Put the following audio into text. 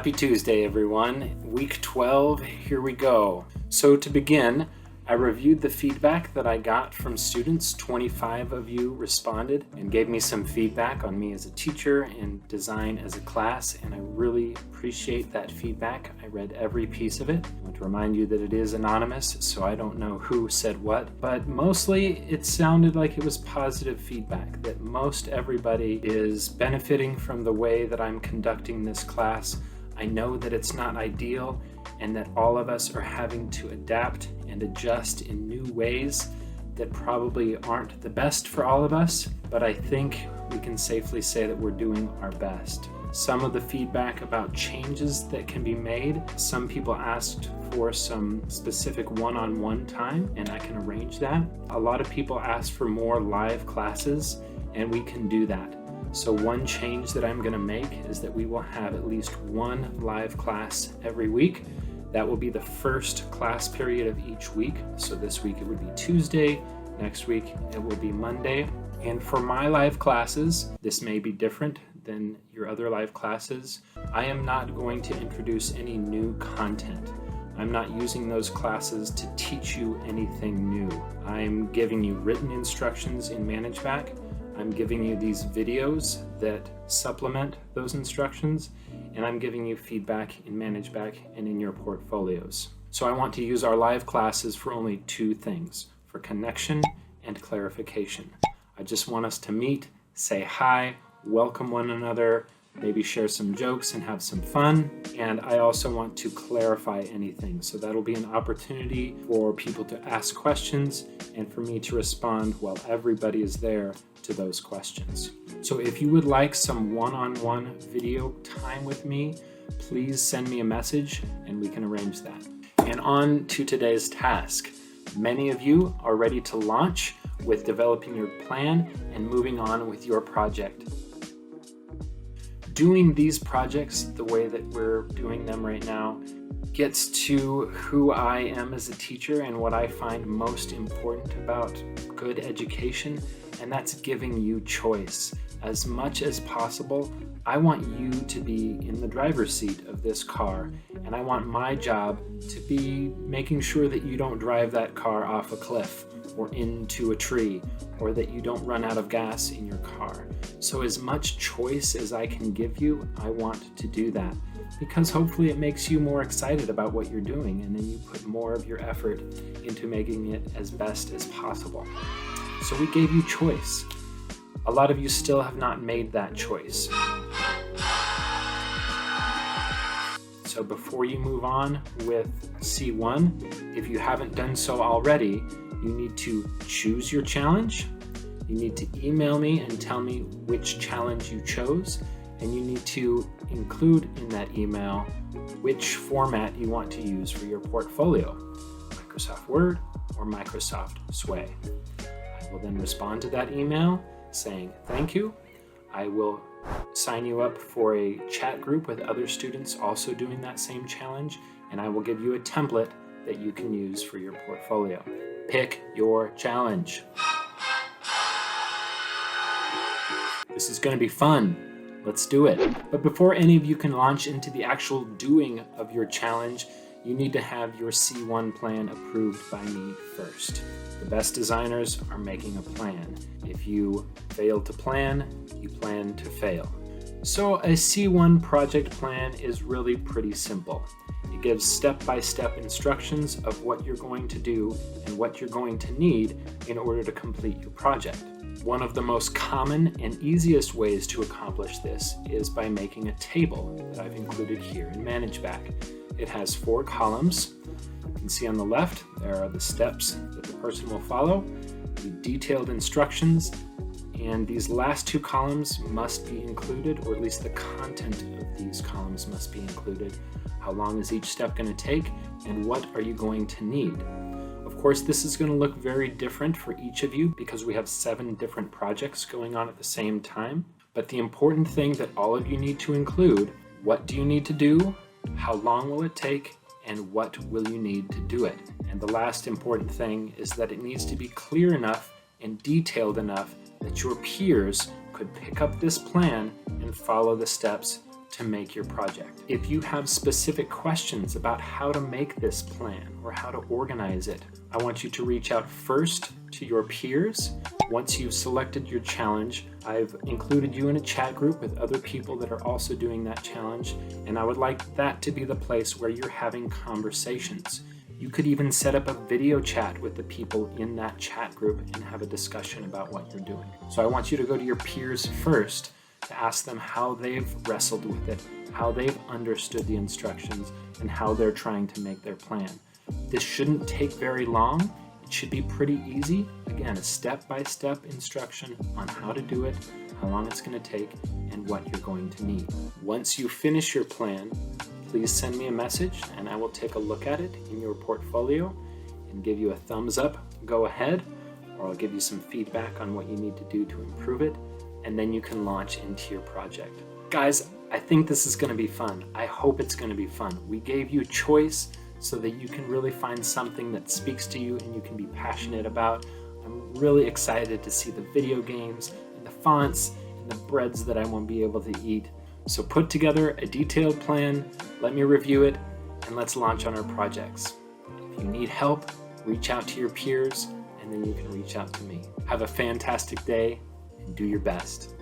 Happy Tuesday, everyone. Week 12, here we go. So to begin, I reviewed the feedback that I got from students. 25 of you responded and gave me some feedback on me as a teacher and design as a class, and I really appreciate that feedback. I read every piece of it. I want to remind you that it is anonymous, so I don't know who said what, but mostly it sounded like it was positive feedback, that most everybody is benefiting from the way that I'm conducting this class. I know that it's not ideal and that all of us are having to adapt and adjust in new ways that probably aren't the best for all of us, but I think we can safely say that we're doing our best. Some of the feedback about changes that can be made, some people asked for some specific one-on-one time, and I can arrange that. A lot of people asked for more live classes, and we can do that. So one change that I'm going to make is that we will have at least one live class every week. That will be the first class period of each week. So this week it would be Tuesday, next week it will be Monday. And for my live classes, this may be different than your other live classes. I am not going to introduce any new content. I'm not using those classes to teach you anything new. I'm giving you written instructions in ManageBack. I'm giving you these videos that supplement those instructions, and I'm giving you feedback in ManageBack and in your portfolios. So I want to use our live classes for only two things, for connection and clarification. I just want us to meet, say hi, welcome one another, maybe share some jokes and have some fun. And I also want to clarify anything. So that'll be an opportunity for people to ask questions and for me to respond while everybody is there to those questions. So if you would like some one-on-one video time with me, please send me a message and we can arrange that. And on to today's task. Many of you are ready to launch with developing your plan and moving on with your project. Doing these projects the way that we're doing them right now gets to who I am as a teacher and what I find most important about good education, and that's giving you choice. As much as possible, I want you to be in the driver's seat of this car, and I want my job to be making sure that you don't drive that car off a cliff or into a tree, or that you don't run out of gas in your car. So as much choice as I can give you, I want to do that, because hopefully it makes you more excited about what you're doing, and then you put more of your effort into making it as best as possible. So we gave you choice. A lot of you still have not made that choice. So before you move on with C1, if you haven't done so already, you need to choose your challenge. You need to email me and tell me which challenge you chose, and you need to include in that email which format you want to use for your portfolio, Microsoft Word or Microsoft Sway. I will then respond to that email saying thank you. I will sign you up for a chat group with other students also doing that same challenge, and I will give you a template that you can use for your portfolio. Pick your challenge. This is going to be fun. Let's do it. But before any of you can launch into the actual doing of your challenge, you need to have your C1 plan approved by me first. The best designers are making a plan. If you fail to plan, you plan to fail. So a C1 project plan is really pretty simple. It gives step-by-step instructions of what you're going to do and what you're going to need in order to complete your project. One of the most common and easiest ways to accomplish this is by making a table that I've included here in ManageBack. It has 4 columns. You can see on the left, there are the steps that the person will follow, the detailed instructions, and these last 2 columns must be included, or at least the content of these columns must be included. How long is each step going to take, and what are you going to need? Of course, this is going to look very different for each of you because we have 7 different projects going on at the same time. But the important thing that all of you need to include, what do you need to do, how long will it take, and what will you need to do it? And the last important thing is that it needs to be clear enough and detailed enough that your peers could pick up this plan and follow the steps to make your project. If you have specific questions about how to make this plan or how to organize it, I want you to reach out first to your peers. Once you've selected your challenge, I've included you in a chat group with other people that are also doing that challenge, and I would like that to be the place where you're having conversations. You could even set up a video chat with the people in that chat group and have a discussion about what you're doing. So I want you to go to your peers first to ask them how they've wrestled with it, how they've understood the instructions, and how they're trying to make their plan. This shouldn't take very long. It should be pretty easy. Again, a step-by-step instruction on how to do it, how long it's going to take, and what you're going to need. Once you finish your plan, please send me a message and I will take a look at it in your portfolio and give you a thumbs up, go ahead, or I'll give you some feedback on what you need to do to improve it, and then you can launch into your project. Guys, I think this is going to be fun. I hope it's going to be fun. We gave you choice so that you can really find something that speaks to you and you can be passionate about. I'm really excited to see the video games and the fonts and the breads that I won't be able to eat. So put together a detailed plan, let me review it, and let's launch on our projects. If you need help, reach out to your peers, and then you can reach out to me. Have a fantastic day and do your best.